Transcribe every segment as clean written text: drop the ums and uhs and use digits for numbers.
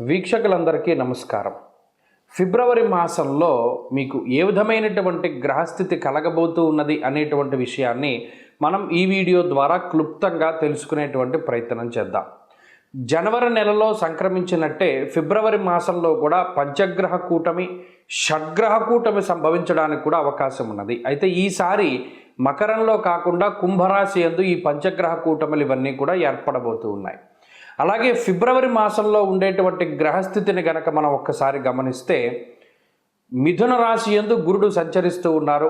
వీక్షకులందరికీ నమస్కారం. ఫిబ్రవరి మాసంలో మీకు ఏ విధమైనటువంటి గ్రహస్థితి కలగబోతూ ఉన్నది అనేటువంటి విషయాన్ని మనం ఈ వీడియో ద్వారా క్లుప్తంగా తెలుసుకునేటువంటి ప్రయత్నం చేద్దాం. జనవరి నెలలో సంక్రమించినట్టే ఫిబ్రవరి మాసంలో కూడా పంచగ్రహ కూటమి, షడ్గ్రహ కూటమి సంభవించడానికి కూడా అవకాశం ఉన్నది. అయితే ఈసారి మకరంలో కాకుండా కుంభరాశి యందు ఈ పంచగ్రహ కూటములు ఇవన్నీ కూడా ఏర్పడబోతూ ఉన్నాయి. అలాగే ఫిబ్రవరి మాసంలో ఉండేటువంటి గ్రహస్థితిని గనక మనం ఒక్కసారి గమనిస్తే మిథున రాశి యందు గురుడు సంచరిస్తూ ఉన్నారు.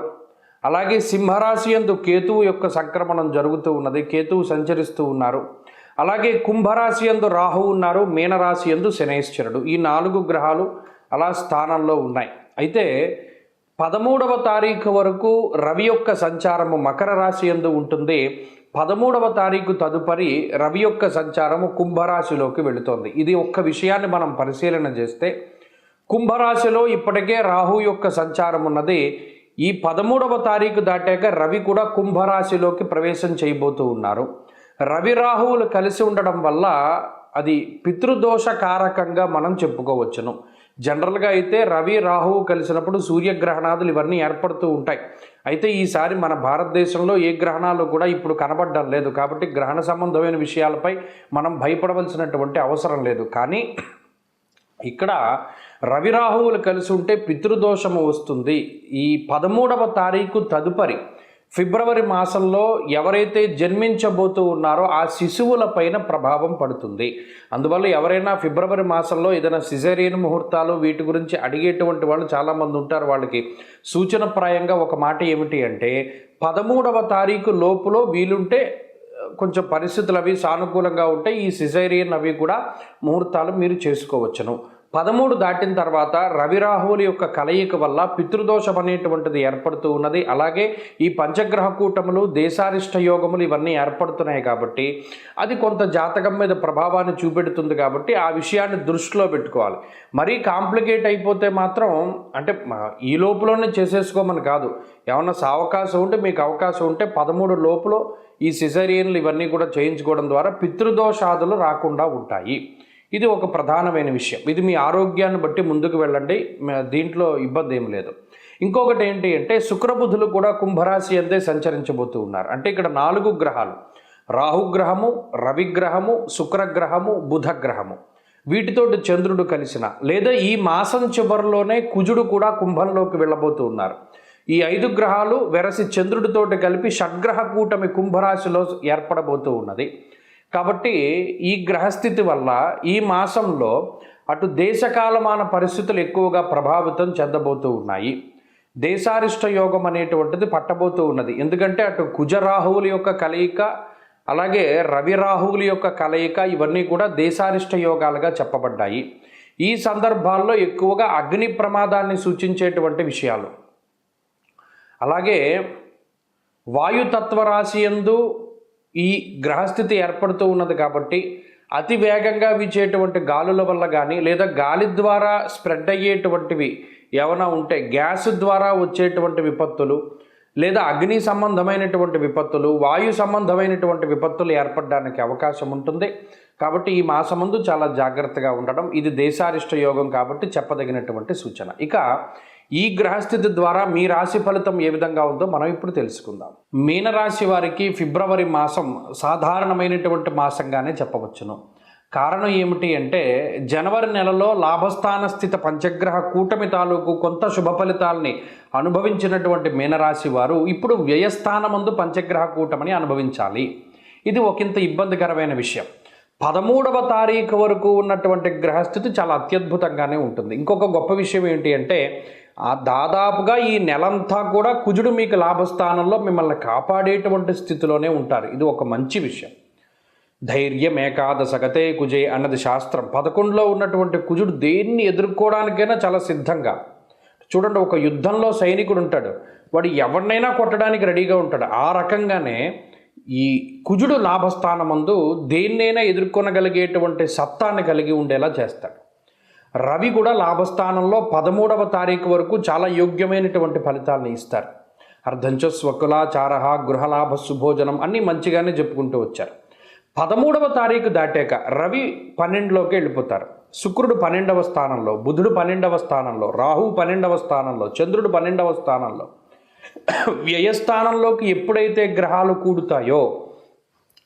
అలాగే సింహరాశి యందు కేతువు యొక్క సంక్రమణం జరుగుతూ ఉన్నది, కేతువు సంచరిస్తూ ఉన్నారు. అలాగే కుంభరాశి యందు రాహు ఉన్నారు, మీనరాశి యందు శనైశ్వరుడు. ఈ 4 గ్రహాలు అలా స్థానంలో ఉన్నాయి. అయితే 13వ తారీఖు వరకు రవి యొక్క సంచారము మకర రాశి యందు ఉంటుంది. 13వ తారీఖు తదుపరి రవి యొక్క సంచారము కుంభరాశిలోకి వెళుతోంది. ఇది ఒక్క విషయాన్ని మనం పరిశీలన చేస్తే కుంభరాశిలో ఇప్పటికే రాహు యొక్క సంచారం ఉన్నది. ఈ 13వ తారీఖు దాటాక రవి కూడా కుంభరాశిలోకి ప్రవేశం చేయబోతూ ఉన్నారు. రవి రాహువులు కలిసి ఉండడం వల్ల అది పితృదోషకారకంగా మనం చెప్పుకోవచ్చును. జనరల్గా అయితే రవి రాహువు కలిసినప్పుడు సూర్యగ్రహణాదులు ఇవన్నీ ఏర్పడుతూ ఉంటాయి. అయితే ఈసారి మన భారతదేశంలో ఏ గ్రహణాలు కూడా ఇప్పుడు కనబడడం లేదు. కాబట్టి గ్రహణ సంబంధమైన విషయాలపై మనం భయపడవలసినటువంటి అవసరం లేదు. కానీ ఇక్కడ రవి రాహువులు కలిసి ఉంటే పితృదోషము వస్తుంది. ఈ 13వ తారీఖు తదుపరి ఫిబ్రవరి మాసంలో ఎవరైతే జన్మించబోతూ ఉన్నారో ఆ శిశువుల పైన ప్రభావం పడుతుంది. అందువల్ల ఎవరైనా ఫిబ్రవరి మాసంలో ఏదైనా సిజేరియన్ ముహూర్తాలు వీటి గురించి అడిగేటువంటి వాళ్ళు చాలామంది ఉంటారు. వాళ్ళకి సూచనప్రాయంగా ఒక మాట ఏమిటి అంటే 13వ తారీఖు లోపులో వీలుంటే కొంచెం పరిస్థితులు అవి సానుకూలంగా ఉంటే ఈ సిజేరియన్ అవి కూడా ముహూర్తాలు మీరు చేసుకోవచ్చును. 13 దాటిన తర్వాత రవిరాహువుల యొక్క కలయిక వల్ల పితృదోషం అనేటువంటిది ఏర్పడుతూ ఉన్నది. అలాగే ఈ పంచగ్రహ కూటములు, దేశారిష్ట యోగములు ఇవన్నీ ఏర్పడుతున్నాయి కాబట్టి అది కొంత జాతకం మీద ప్రభావాన్ని చూపెడుతుంది. కాబట్టి ఆ విషయాన్ని దృష్టిలో పెట్టుకోవాలి. మరీ కాంప్లికేట్ అయిపోతే మాత్రం అంటే ఈ లోపులోనే చేసేసుకోమని కాదు. ఏమన్నా అవకాశం ఉంటే మీకు అవకాశం ఉంటే 13 లోపులో ఈ సిజేరియన్లు ఇవన్నీ కూడా చేయించుకోవడం ద్వారా పితృదోషాదులు రాకుండా ఉంటాయి. ఇది ఒక ప్రధానమైన విషయం. ఇది మీ ఆరోగ్యాన్ని బట్టి ముందుకు వెళ్ళండి, దీంట్లో ఇబ్బంది ఏం లేదు. ఇంకొకటి ఏంటి అంటే శుక్రబుధులు కూడా కుంభరాశి అంతే సంచరించబోతూ ఉన్నారు. అంటే ఇక్కడ 4 గ్రహాలు, రాహుగ్రహము, రవిగ్రహము, శుక్రగ్రహము, బుధగ్రహము, వీటితోటి చంద్రుడు కలిసిన లేదా ఈ మాసం చివరిలోనే కుజుడు కూడా కుంభంలోకి వెళ్ళబోతూ ఉన్నారు. ఈ 5 గ్రహాలు వెరసి చంద్రుడితోటి కలిపి షడ్గ్రహ కూటమి కుంభరాశిలో ఏర్పడబోతూ ఉన్నది. కాబట్టి ఈ గ్రహస్థితి వల్ల ఈ మాసంలో అటు దేశకాలమాన పరిస్థితులు ఎక్కువగా ప్రభావితం చెందబోతూ ఉన్నాయి. దేశారిష్ట యోగం అనేటువంటిది పట్టబోతూ ఉన్నది. ఎందుకంటే అటు కుజరాహువుల యొక్క కలయిక, అలాగే రవి రాహువుల యొక్క కలయిక ఇవన్నీ కూడా దేశారిష్ట యోగాలుగా చెప్పబడ్డాయి. ఈ సందర్భాల్లో ఎక్కువగా అగ్ని ప్రమాదాన్ని సూచించేటువంటి విషయాలు, అలాగే వాయుతత్వ రాశి యందు ఈ గ్రహస్థితి ఏర్పడుతూ ఉన్నది. కాబట్టి అతి వేగంగా వీచేటువంటి గాలుల వల్ల కానీ లేదా గాలి ద్వారా స్ప్రెడ్ అయ్యేటువంటివి ఏమైనా ఉంటే గ్యాస్ ద్వారా వచ్చేటువంటి విపత్తులు లేదా అగ్ని సంబంధమైనటువంటి విపత్తులు, వాయు సంబంధమైనటువంటి విపత్తులు ఏర్పడడానికి అవకాశం ఉంటుంది. కాబట్టి ఈ మాసమందు చాలా జాగ్రత్తగా ఉండడం ఇది దేశారిష్ట యోగం కాబట్టి చెప్పదగినటువంటి సూచన. ఇక ఈ గ్రహస్థితి ద్వారా మీ రాశి ఫలితం ఏ విధంగా ఉందో మనం ఇప్పుడు తెలుసుకుందాం. మీనరాశి వారికి ఫిబ్రవరి మాసం సాధారణమైనటువంటి మాసంగానే చెప్పవచ్చును. కారణం ఏమిటి అంటే జనవరి నెలలో లాభస్థాన స్థిత పంచగ్రహ కూటమి తాలూకు కొంత శుభ ఫలితాలని అనుభవించినటువంటి మీనరాశి వారు ఇప్పుడు వ్యయస్థానమందు పంచగ్రహ కూటమిని అనుభవించాలి. ఇది ఒకంత ఇబ్బందికరమైన విషయం. 13వ తారీఖు వరకు ఉన్నటువంటి గ్రహస్థితి చాలా అత్యద్భుతంగానే ఉంటుంది. ఇంకొక గొప్ప విషయం ఏంటి అంటే దాదాపుగా ఈ నెలంతా కూడా కుజుడు మీకు లాభస్థానంలో మిమ్మల్ని కాపాడేటువంటి స్థితిలోనే ఉంటారు. ఇది ఒక మంచి విషయం. ధైర్యం ఏకాదశగతే కుజే అన్నది శాస్త్రం. 11లో ఉన్నటువంటి కుజుడు దేన్ని ఎదుర్కోవడానికైనా చాలా సిద్ధంగా. చూడండి, ఒక యుద్ధంలో సైనికుడు ఉంటాడు, వాడు ఎవరినైనా కొట్టడానికి రెడీగా ఉంటాడు. ఆ రకంగానే ఈ కుజుడు లాభస్థానమందు దేన్నైనా ఎదుర్కొనగలిగేటువంటి సత్తాన్ని కలిగి ఉండేలా చేస్తాడు. రవి కూడా లాభస్థానంలో 13వ తారీఖు వరకు చాలా యోగ్యమైనటువంటి ఫలితాలను ఇస్తారు. అర్ధంచ స్వకులాచార, గృహలాభ, శుభోజనం అన్నీ మంచిగానే చెప్పుకుంటూ వచ్చారు. 13వ తారీఖు దాటాక రవి 12లోకి వెళ్ళిపోతారు. శుక్రుడు 12వ స్థానంలో, బుధుడు 12వ స్థానంలో, రాహు 12వ స్థానంలో, చంద్రుడు 12వ స్థానంలో. వ్యయస్థానంలోకి ఎప్పుడైతే గ్రహాలు కూడుతాయో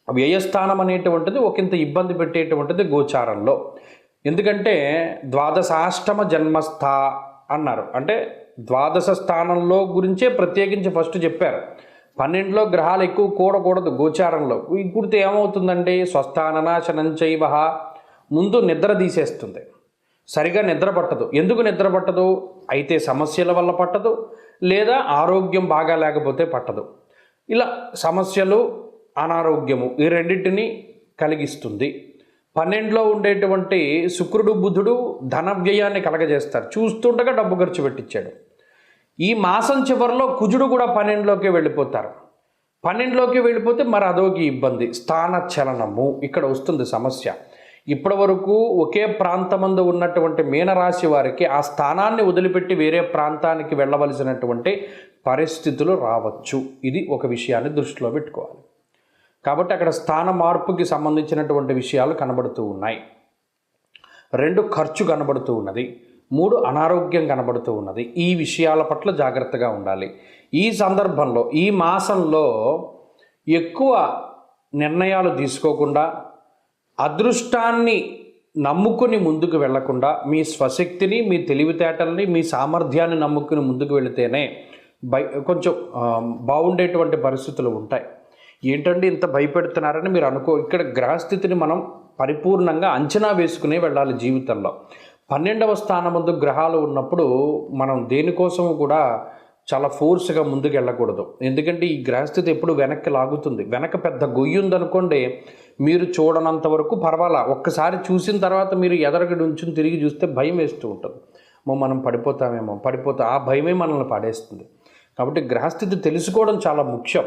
వ్యయస్థానం అనేటువంటిది ఒకంత ఇబ్బంది పెట్టేటువంటిది గోచారంలో. ఎందుకంటే ద్వాదశాష్టమ జన్మస్థ అన్నారు. అంటే ద్వాదశ స్థానంలో గురించే ప్రత్యేకించి ఫస్ట్ చెప్పారు. 12లో గ్రహాలు ఎక్కువ కూడకూడదు గోచారంలో. కూడితే ఏమవుతుందండి? స్వస్థాననాశనం చైవ, ముందు నిద్ర తీసేస్తుంది, సరిగా నిద్ర పట్టదు. ఎందుకు నిద్ర పట్టదు? అయితే సమస్యల వల్ల పట్టదు, లేదా ఆరోగ్యం బాగా లేకపోతే పట్టదు. ఇలా సమస్యలు, అనారోగ్యము ఈ రెండింటిని కలిగిస్తుంది. 12లో ఉండేటువంటి శుక్రుడు బుధుడు ధన వ్యయాన్ని కలగజేస్తారు. చూస్తుండగా డబ్బు ఖర్చు పెట్టించాడు. ఈ మాసం చివరిలో కుజుడు కూడా 12లోకి వెళ్ళిపోతారు. 12లోకి వెళ్ళిపోతే మరి అదోకి ఇబ్బంది, స్థానచలనము ఇక్కడ వస్తుంది సమస్య. ఇప్పటి వరకు ఒకే ప్రాంతమందు ఉన్నటువంటి మీనరాశి వారికి ఆ స్థానాన్ని వదిలిపెట్టి వేరే ప్రాంతానికి వెళ్ళవలసినటువంటి పరిస్థితులు రావచ్చు. ఇది ఒక విషయాన్ని దృష్టిలో పెట్టుకోవాలి. కాబట్టి అక్కడ స్థాన మార్పుకి సంబంధించినటువంటి విషయాలు కనబడుతూ ఉన్నాయి. 2 ఖర్చు కనబడుతూ ఉన్నది, 3 అనారోగ్యం కనబడుతూ ఉన్నది. ఈ విషయాల పట్ల జాగ్రత్తగా ఉండాలి. ఈ సందర్భంలో ఈ మాసంలో ఎక్కువ నిర్ణయాలు తీసుకోకుండా, అదృష్టాన్ని నమ్ముకుని ముందుకు వెళ్లకుండా, మీ స్వశక్తిని, మీ తెలివితేటల్ని, మీ సామర్థ్యాన్ని నమ్ముకుని ముందుకు వెళితేనే కొంచెం బాగుండేటువంటి పరిస్థితులు ఉంటాయి. ఏంటంటే ఇంత భయపెడుతున్నారని మీరు ఇక్కడ గ్రహస్థితిని మనం పరిపూర్ణంగా అంచనా వేసుకునే వెళ్ళాలి జీవితంలో. 12వ స్థానమందు గ్రహాలు ఉన్నప్పుడు మనం దేనికోసం కూడా చాలా ఫోర్స్గా ముందుకు వెళ్ళకూడదు. ఎందుకంటే ఈ గ్రహస్థితి ఎప్పుడు వెనక్కి లాగుతుంది. వెనక పెద్ద గొయ్యి ఉందనుకోండి, మీరు చూడనంత వరకు పర్వాలా, ఒక్కసారి చూసిన తర్వాత మీరు ఎదరగడి ఉంచుని తిరిగి చూస్తే భయం వేస్తూ ఉంటుంది. మనం పడిపోతామేమో, ఆ భయమే మనల్ని పడేస్తుంది. కాబట్టి గ్రహస్థితి తెలుసుకోవడం చాలా ముఖ్యం.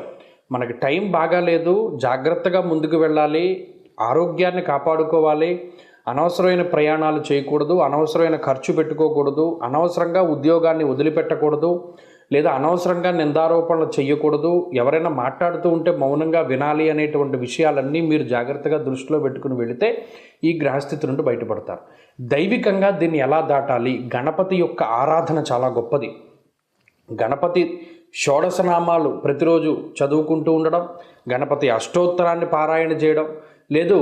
మనకి టైం బాగాలేదు, జాగ్రత్తగా ముందుకు వెళ్ళాలి, ఆరోగ్యాన్ని కాపాడుకోవాలి, అనవసరమైన ప్రయాణాలు చేయకూడదు, అనవసరమైన ఖర్చు పెట్టుకోకూడదు, అనవసరంగా ఉద్యోగాన్ని వదిలిపెట్టకూడదు, లేదా అనవసరంగా నిందారోపణలు చేయకూడదు. ఎవరైనా మాట్లాడుతూ ఉంటే మౌనంగా వినాలి అనేటువంటి విషయాలన్నీ మీరు జాగ్రత్తగా దృష్టిలో పెట్టుకుని వెళితే ఈ గ్రహస్థితి నుండి బయటపడతారు. దైవికంగా దీన్ని ఎలా దాటాలి? గణపతి యొక్క ఆరాధన చాలా గొప్పది. గణపతి షోడశనామాలు ప్రతిరోజు చదువుకుంటూ ఉండడం, గణపతి అష్టోత్తరాన్ని పారాయణ చేయడం, లేదు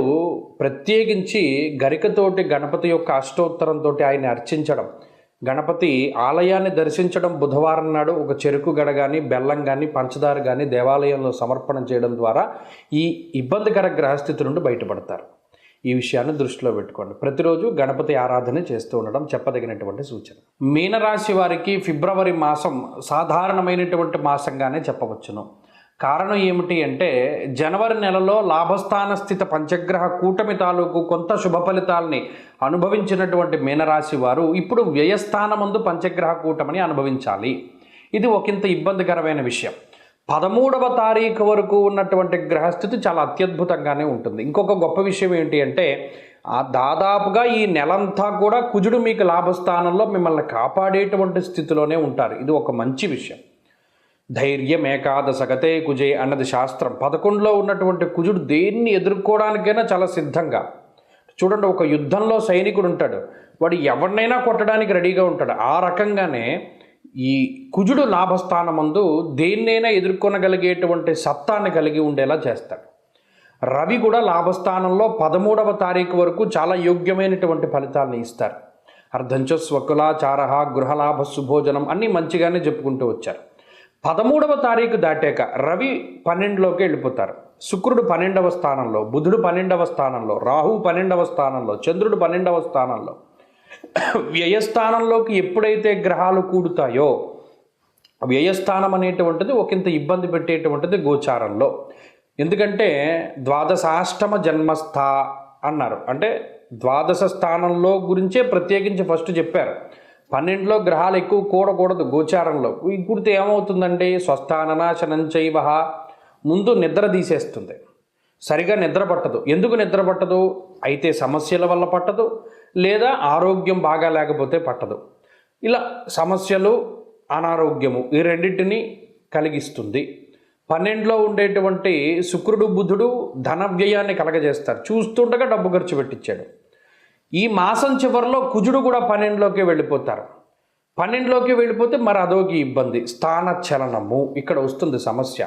ప్రత్యేకించి గరికతోటి గణపతి యొక్క అష్టోత్తరంతో ఆయన్ని అర్చించడం, గణపతి ఆలయాన్ని దర్శించడం, బుధవారం నాడు ఒక చెరుకు గడ కానీ, బెల్లం కానీ, పంచదార కానీ దేవాలయంలో సమర్పణ చేయడం ద్వారా ఈ ఇబ్బందికర గ్రహస్థితి నుండి బయటపడతారు. ఈ విషయాన్ని దృష్టిలో పెట్టుకోండి. ప్రతిరోజు గణపతి ఆరాధన చేస్తూ ఉండడం చెప్పదగినటువంటి సూచన. మీనరాశి వారికి ఫిబ్రవరి మాసం సాధారణమైనటువంటి మాసంగానే చెప్పవచ్చును. కారణం ఏమిటి అంటే, జనవరి నెలలో లాభస్థాన స్థిత పంచగ్రహ కూటమి తాలూకు కొంత శుభ ఫలితాలని అనుభవించినటువంటి మీనరాశి వారు ఇప్పుడు వ్యయస్థానమందు పంచగ్రహ కూటమిని అనుభవించాలి. ఇది ఒకంత ఇబ్బందికరమైన విషయం. 13వ తారీఖు వరకు ఉన్నటువంటి గ్రహస్థితి చాలా అత్యద్భుతంగానే ఉంటుంది. ఇంకొక గొప్ప విషయం ఏంటి అంటే, దాదాపుగా ఈ నెలంతా కూడా కుజుడు మీకు లాభస్థానంలో మిమ్మల్ని కాపాడేటువంటి స్థితిలోనే ఉంటారు. ఇది ఒక మంచి విషయం. ధైర్యం ఏకాదశగతే కుజే అన్నది శాస్త్రం. 11లో ఉన్నటువంటి కుజుడు దేన్ని ఎదుర్కోవడానికైనా చాలా సిద్ధంగా. చూడండి, ఒక యుద్ధంలో సైనికుడు ఉంటాడు, వాడు ఎవరినైనా కొట్టడానికి రెడీగా ఉంటాడు. ఆ రకంగానే ఈ కుజుడు లాభస్థానమందు దేన్నైనా ఎదుర్కొనగలిగేటువంటి సత్తాన్ని కలిగి ఉండేలా చేస్తాడు. రవి కూడా లాభస్థానంలో 13వ తారీఖు వరకు చాలా యోగ్యమైనటువంటి ఫలితాలను ఇస్తారు. అర్ధంచ స్వకులాచార, గృహలాభ, సుభోజనం అన్నీ మంచిగానే చెప్పుకుంటూ వచ్చారు. 13వ తారీఖు దాటాక రవి 12లోకి వెళ్ళిపోతారు. శుక్రుడు 12వ స్థానంలో, బుధుడు 12వ స్థానంలో, రాహు 12వ స్థానంలో, చంద్రుడు 12వ స్థానంలో. వ్యయస్థానంలోకి ఎప్పుడైతే గ్రహాలు కూడుతాయో వ్యయస్థానం అనేటువంటిది ఒకంత ఇబ్బంది పెట్టేటువంటిది గోచారంలో. ఎందుకంటే ద్వాదశాష్టమ జన్మస్థ అన్నారు. అంటే ద్వాదశ స్థానంలో గురించే ప్రత్యేకించి ఫస్ట్ చెప్పారు. 12లో గ్రహాలు ఎక్కువ కూడకూడదు గోచారంలో. కూడితే ఏమవుతుందండి? స్వస్థాననాశనం చైవ, ముందు నిద్ర తీసేస్తుంది, సరిగా నిద్ర పట్టదు. ఎందుకు నిద్ర పట్టదు? అయితే సమస్యల వల్ల పట్టదు, లేదా ఆరోగ్యం బాగా లేకపోతే పట్టదు. ఇలా సమస్యలు, అనారోగ్యము ఈ రెండింటిని కలిగిస్తుంది. 12లో ఉండేటువంటి శుక్రుడు బుధుడు ధన వ్యయాన్ని కలగజేస్తారు. చూస్తుండగా డబ్బు ఖర్చు పెట్టించాడు. ఈ మాసం చివరిలో కుజుడు కూడా 12లోకి వెళ్ళిపోతారు. 12లోకి వెళ్ళిపోతే మరి అదొక ఇబ్బంది, స్థాన చలనము ఇక్కడ వస్తుంది సమస్య.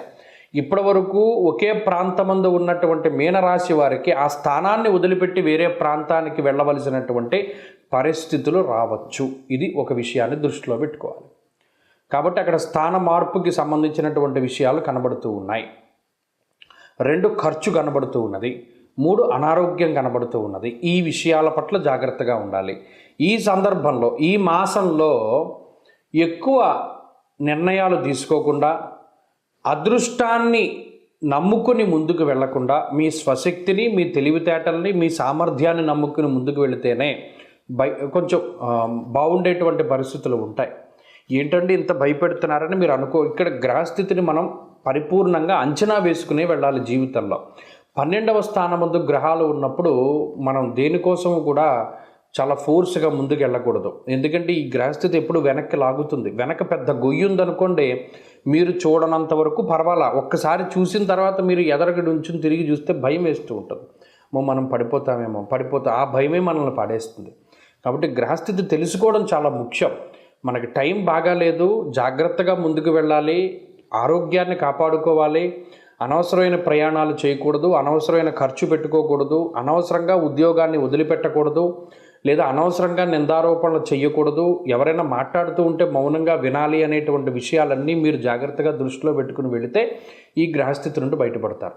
ఇప్పటి వరకు ఒకే ప్రాంతమందు ఉన్నటువంటి మీనరాశి వారికి ఆ స్థానాన్ని వదిలిపెట్టి వేరే ప్రాంతానికి వెళ్ళవలసినటువంటి పరిస్థితులు రావచ్చు. ఇది ఒక విషయాన్ని దృష్టిలో పెట్టుకోవాలి. కాబట్టి అక్కడ స్థాన మార్పుకి సంబంధించినటువంటి విషయాలు కనబడుతూ ఉన్నాయి. 2 ఖర్చు కనబడుతూ ఉన్నది, 3 అనారోగ్యం కనబడుతూ ఉన్నది. ఈ విషయాల పట్ల జాగ్రత్తగా ఉండాలి. ఈ సందర్భంలో ఈ మాసంలో ఎక్కువ నిర్ణయాలు తీసుకోకుండా, అదృష్టాన్ని నమ్ముకుని ముందుకు వెళ్లకుండా, మీ స్వశక్తిని, మీ తెలివితేటల్ని, మీ సామర్థ్యాన్ని నమ్ముకుని ముందుకు వెళితేనే కొంచెం బాగుండేటువంటి పరిస్థితులు ఉంటాయి. ఏంటంటే ఇంత భయపెడుతున్నారని మీరు ఇక్కడ గ్రహస్థితిని మనం పరిపూర్ణంగా అంచనా వేసుకునే వెళ్ళాలి జీవితంలో. 12వ స్థానమందు గ్రహాలు ఉన్నప్పుడు మనం దేనికోసం కూడా చాలా ఫోర్స్గా ముందుకు వెళ్ళకూడదు. ఎందుకంటే ఈ గ్రహస్థితి ఎప్పుడు వెనక్కి లాగుతుంది. వెనక పెద్ద గొయ్యి ఉందనుకోండి, మీరు చూడనంత వరకు పర్వాలా, ఒక్కసారి చూసిన తర్వాత మీరు ఎదరగడి ఉంచుని తిరిగి చూస్తే భయం వేస్తూ ఉంటుంది. మనం పడిపోతామేమో, ఆ భయమే మనల్ని పడేస్తుంది. కాబట్టి గ్రహస్థితి తెలుసుకోవడం చాలా ముఖ్యం. మనకి టైం బాగాలేదు, జాగ్రత్తగా ముందుకు వెళ్ళాలి, ఆరోగ్యాన్ని కాపాడుకోవాలి, అనవసరమైన ప్రయాణాలు చేయకూడదు, అనవసరమైన ఖర్చు పెట్టుకోకూడదు, అనవసరంగా ఉద్యోగాన్ని వదిలిపెట్టకూడదు, లేదా అనవసరంగా నిందారోపణలు చేయకూడదు, ఎవరైనా మాట్లాడుతూ ఉంటే మౌనంగా వినాలి అనేటువంటి విషయాలన్నీ మీరు జాగ్రత్తగా దృష్టిలో పెట్టుకుని వెళితే ఈ గ్రహస్థితి నుండి బయటపడతారు.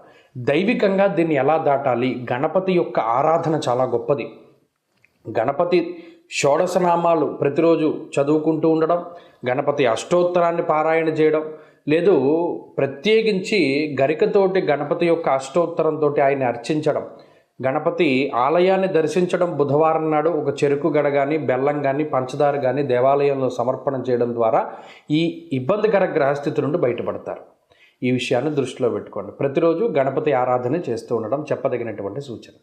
దైవికంగా దీన్ని ఎలా దాటాలి? గణపతి యొక్క ఆరాధన చాలా గొప్పది. గణపతి షోడశనామాలు ప్రతిరోజు చదువుకుంటూ ఉండడం, గణపతి అష్టోత్తరాన్ని పారాయణ చేయడం, లేదు ప్రత్యేకించి గరికతోటి గణపతి యొక్క అష్టోత్తరంతో ఆయన్ని అర్చించడం, గణపతి ఆలయాన్ని దర్శించడం, బుధవారం నాడు ఒక చెరుకు గడ కానీ, బెల్లం కానీ, పంచదార కానీ దేవాలయంలో సమర్పణ చేయడం ద్వారా ఈ ఇబ్బందికర గ్రహస్థితి నుండి బయటపడతారు. ఈ విషయాన్ని దృష్టిలో పెట్టుకోండి. ప్రతిరోజు గణపతి ఆరాధన చేస్తూ ఉండడం చెప్పదగినటువంటి సూచన.